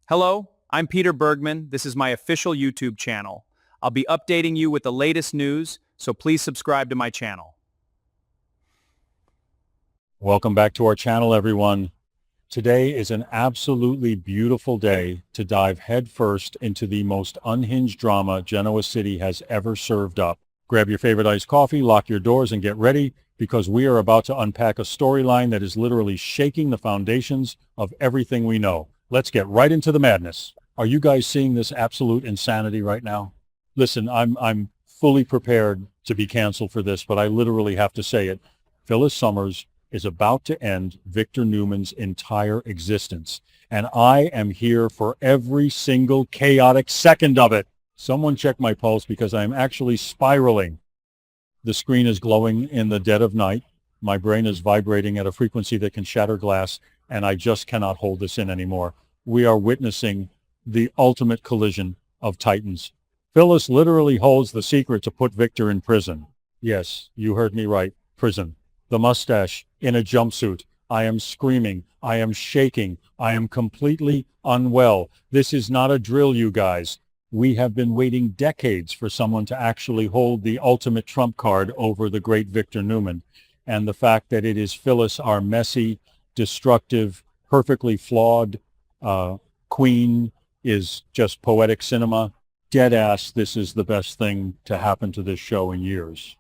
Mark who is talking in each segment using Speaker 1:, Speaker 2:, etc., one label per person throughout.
Speaker 1: Hello, I'm Peter Bergman. This is my official YouTube channel. I'll be updating you with the latest news, so please subscribe to my channel.
Speaker 2: Welcome back to our channel, everyone. Today is an absolutely beautiful day to dive headfirst into the most unhinged drama Genoa City has ever served up. Grab your favorite iced coffee, lock your doors, and get ready because we are about to unpack a storyline that is literally shaking the foundations of everything we know. Let's get right into the madness. Are you guys seeing this absolute insanity right now? Listen, I'm fully prepared to be canceled for this, but I literally have to say it. Phyllis Summers is about to end Victor Newman's entire existence, and I am here for every single chaotic second of it. Someone check my pulse because I am actually spiraling. The screen is glowing in the dead of night. My brain is vibrating at a frequency that can shatter glass, and I just cannot hold this in anymore. We are witnessing the ultimate collision of titans. Phyllis literally holds the secret to put Victor in prison. Yes, you heard me right, prison. The mustache in a jumpsuit. I am screaming. I am shaking. I am completely unwell. This is not a drill, you guys. We have been waiting decades for someone to actually hold the ultimate trump card over the great Victor Newman. And the fact that it is Phyllis, our messy, destructive, perfectly flawed queen, is just poetic cinema. Dead ass, this is the best thing to happen to this show in years.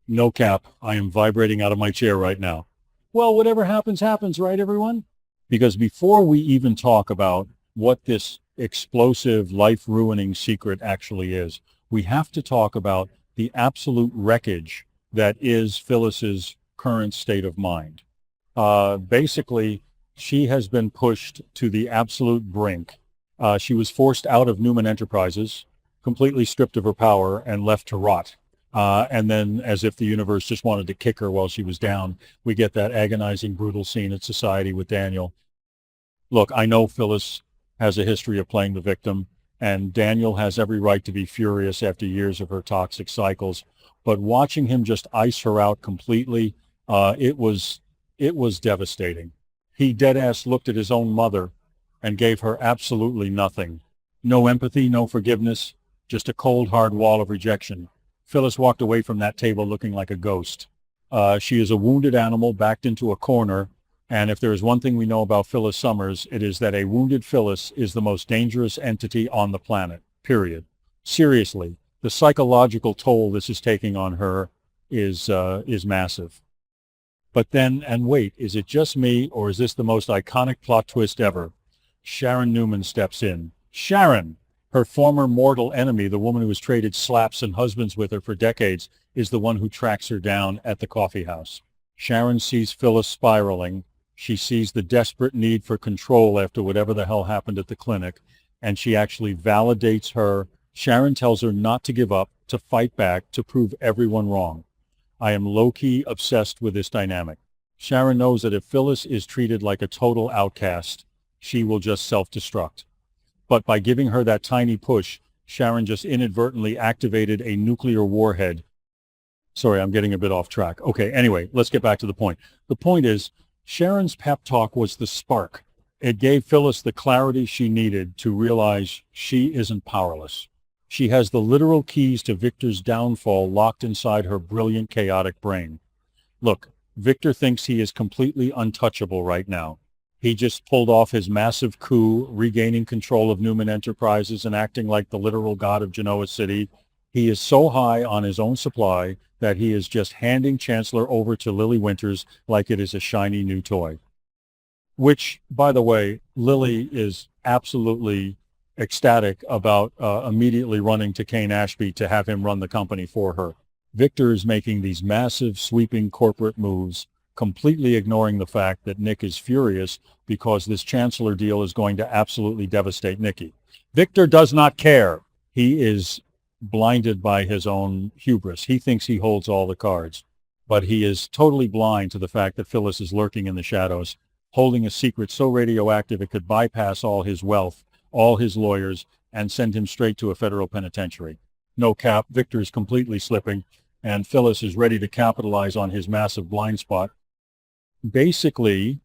Speaker 2: No cap, I am vibrating out of my chair right now. Well, whatever happens, happens, right, everyone? Because before we even talk about what this explosive, life-ruining secret actually is, we have to talk about the absolute wreckage that is Phyllis's current state of mind. Basically, she has been pushed to the absolute brink. She was forced out of Newman Enterprises, completely stripped of her power, and left to rot. And then, as if the universe just wanted to kick her while she was down, we get that agonizing, brutal scene at Society with Daniel. Look, I know Phyllis has a history of playing the victim, and Daniel has every right to be furious after years of her toxic cycles. But watching him just ice her out completely, it was devastating. He dead-ass looked at his own mother and gave her absolutely nothing. No empathy, no forgiveness, just a cold, hard wall of rejection. Phyllis walked away from that table looking like a ghost. She is a wounded animal backed into a corner, and if there is one thing we know about Phyllis Summers, it is that a wounded Phyllis is the most dangerous entity on the planet, period. Seriously, the psychological toll this is taking on her is massive. But then, and wait, is it just me, or is this the most iconic plot twist ever? Sharon Newman steps in. Sharon! Her former mortal enemy, the woman who has traded slaps and husbands with her for decades, is the one who tracks her down at the coffee house. Sharon sees Phyllis spiraling. She sees the desperate need for control after whatever the hell happened at the clinic, and she actually validates her. Sharon tells her not to give up, to fight back, to prove everyone wrong. I am low-key obsessed with this dynamic. Sharon knows that if Phyllis is treated like a total outcast, she will just self-destruct. But by giving her that tiny push, Sharon just inadvertently activated a nuclear warhead. Sorry, I'm getting a bit off track. Okay, anyway, let's get back to the point. The point is, Sharon's pep talk was the spark. It gave Phyllis the clarity she needed to realize she isn't powerless. She has the literal keys to Victor's downfall locked inside her brilliant, chaotic brain. Look, Victor thinks he is completely untouchable right now. He just pulled off his massive coup, regaining control of Newman Enterprises and acting like the literal god of Genoa City. He is so high on his own supply that he is just handing Chancellor over to Lily Winters like it is a shiny new toy. Which, by the way, Lily is absolutely ecstatic about immediately running to Kane Ashby to have him run the company for her. Victor is making these massive, sweeping corporate moves, completely ignoring the fact that Nick is furious because this Chancellor deal is going to absolutely devastate Nikki. Victor does not care. He is blinded by his own hubris. He thinks he holds all the cards, but he is totally blind to the fact that Phyllis is lurking in the shadows, holding a secret so radioactive it could bypass all his wealth, all his lawyers, and send him straight to a federal penitentiary. No cap, Victor is completely slipping, and Phyllis is ready to capitalize on his massive blind spot. Basically,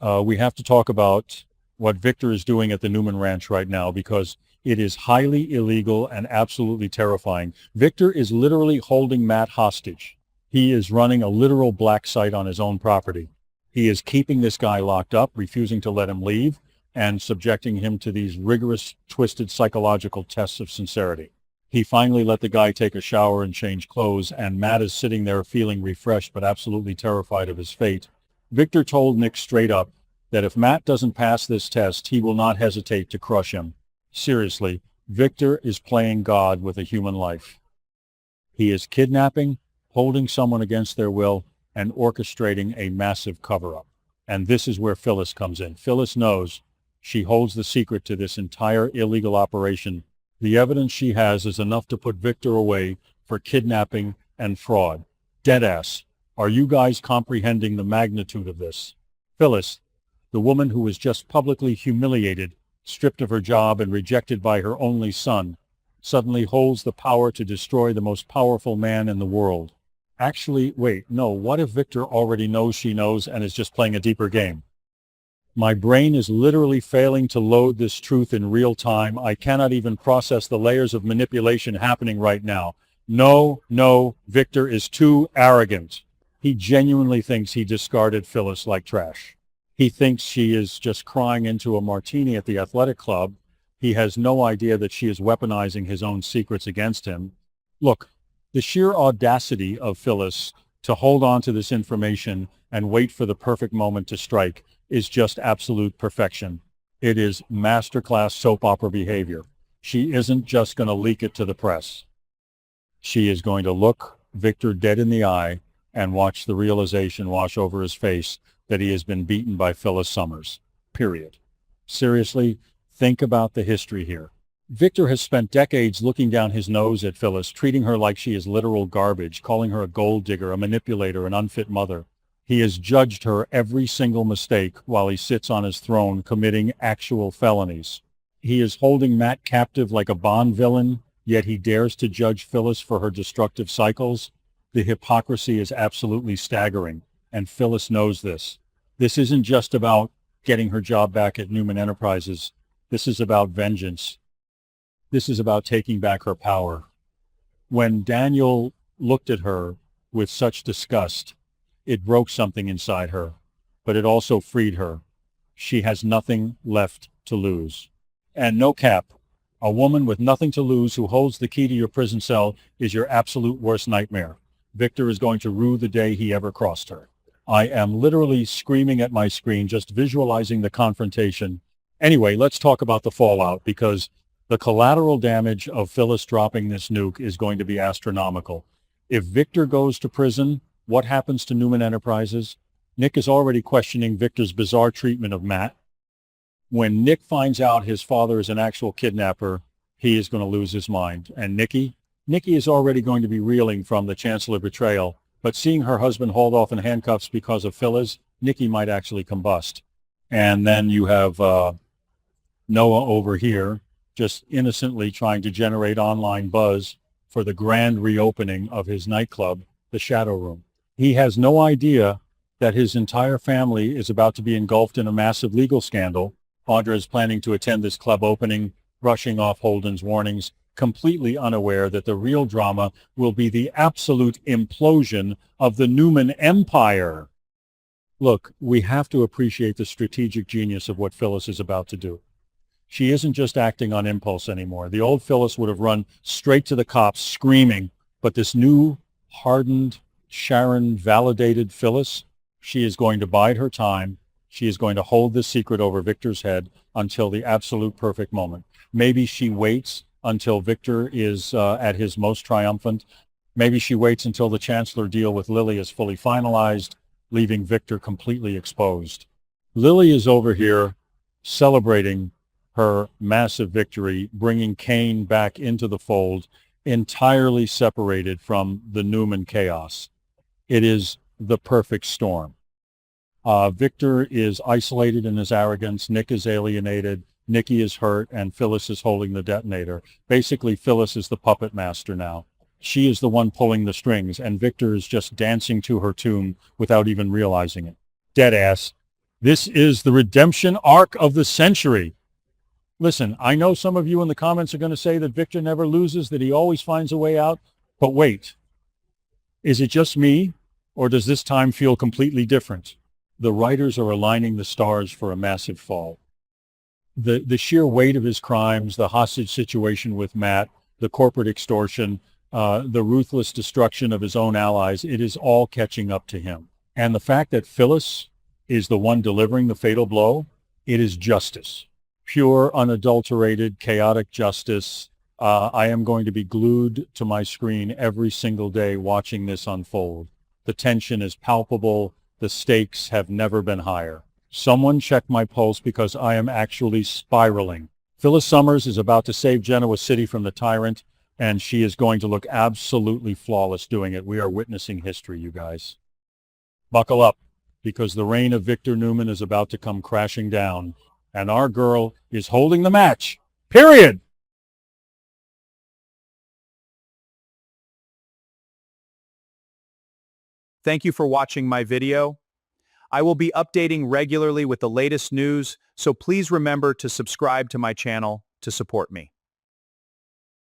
Speaker 2: we have to talk about what Victor is doing at the Newman Ranch right now because it is highly illegal and absolutely terrifying. Victor is literally holding Matt hostage. He is running a literal black site on his own property. He is keeping this guy locked up, refusing to let him leave, and subjecting him to these rigorous, twisted psychological tests of sincerity. He finally let the guy take a shower and change clothes, and Matt is sitting there feeling refreshed but absolutely terrified of his fate. Victor told Nick straight up that if Matt doesn't pass this test, he will not hesitate to crush him. Seriously, Victor is playing God with a human life. He is kidnapping, holding someone against their will, and orchestrating a massive cover-up. And this is where Phyllis comes in. Phyllis knows she holds the secret to this entire illegal operation. The evidence she has is enough to put Victor away for kidnapping and fraud. Deadass. Are you guys comprehending the magnitude of this? Phyllis, the woman who was just publicly humiliated, stripped of her job and rejected by her only son, suddenly holds the power to destroy the most powerful man in the world. Actually, wait, no, what if Victor already knows she knows and is just playing a deeper game? My brain is literally failing to load this truth in real time. I cannot even process the layers of manipulation happening right now. No, Victor is too arrogant. He genuinely thinks he discarded Phyllis like trash. He thinks she is just crying into a martini at the athletic club. He has no idea that she is weaponizing his own secrets against him. Look, the sheer audacity of Phyllis to hold on to this information and wait for the perfect moment to strike is just absolute perfection. It is masterclass soap opera behavior. She isn't just going to leak it to the press. She is going to look Victor dead in the eye and watch the realization wash over his face that he has been beaten by Phyllis Summers. Period. Seriously, think about the history here. Victor has spent decades looking down his nose at Phyllis, treating her like she is literal garbage, calling her a gold digger, a manipulator, an unfit mother. He has judged her every single mistake while he sits on his throne committing actual felonies. He is holding Matt captive like a Bond villain, yet he dares to judge Phyllis for her destructive cycles. The hypocrisy is absolutely staggering, and Phyllis knows this. This isn't just about getting her job back at Newman Enterprises. This is about vengeance. This is about taking back her power. When Daniel looked at her with such disgust, it broke something inside her, but it also freed her. She has nothing left to lose. And no cap, a woman with nothing to lose who holds the key to your prison cell is your absolute worst nightmare. Victor is going to rue the day he ever crossed her. I am literally screaming at my screen, just visualizing the confrontation. Anyway, let's talk about the fallout, because the collateral damage of Phyllis dropping this nuke is going to be astronomical. If Victor goes to prison, what happens to Newman Enterprises? Nick is already questioning Victor's bizarre treatment of Matt. When Nick finds out his father is an actual kidnapper, he is going to lose his mind. And Nikki is already going to be reeling from the Chancellor betrayal, but seeing her husband hauled off in handcuffs because of Phyllis, Nikki might actually combust. And then you have Noah over here, just innocently trying to generate online buzz for the grand reopening of his nightclub, the Shadow Room. He has no idea that his entire family is about to be engulfed in a massive legal scandal. Audra is planning to attend this club opening, brushing off Holden's warnings, completely unaware that the real drama will be the absolute implosion of the Newman Empire. Look, we have to appreciate the strategic genius of what Phyllis is about to do. She isn't just acting on impulse anymore. The old Phyllis would have run straight to the cops screaming, but this new, hardened, Sharon-validated Phyllis, she is going to bide her time. She is going to hold this secret over Victor's head until the absolute perfect moment. Maybe she waits until Victor is at his most triumphant. Maybe she waits until the Chancellor deal with Lily is fully finalized, leaving Victor completely exposed. Lily is over here celebrating her massive victory, bringing Kane back into the fold, entirely separated from the Newman chaos. It is the perfect storm. Victor is isolated in his arrogance. Nick is alienated. Nikki is hurt, and Phyllis is holding the detonator. Basically, Phyllis is the puppet master now. She is the one pulling the strings, and Victor is just dancing to her tune without even realizing it. Deadass. This is the redemption arc of the century. Listen, I know some of you in the comments are going to say that Victor never loses, that he always finds a way out. But wait, is it just me, or does this time feel completely different? The writers are aligning the stars for a massive fall. The sheer weight of his crimes, the hostage situation with Matt, the corporate extortion, the ruthless destruction of his own allies, it is all catching up to him. And the fact that Phyllis is the one delivering the fatal blow, it is justice. Pure, unadulterated, chaotic justice. I am going to be glued to my screen every single day watching this unfold. The tension is palpable. The stakes have never been higher. Someone check my pulse because I am actually spiraling. Phyllis Summers is about to save Genoa City from the tyrant, and she is going to look absolutely flawless doing it. We are witnessing history, you guys. Buckle up, because the reign of Victor Newman is about to come crashing down, and our girl is holding the match. Period.
Speaker 1: Thank you for watching my video. I will be updating regularly with the latest news, so please remember to subscribe to my channel to support me.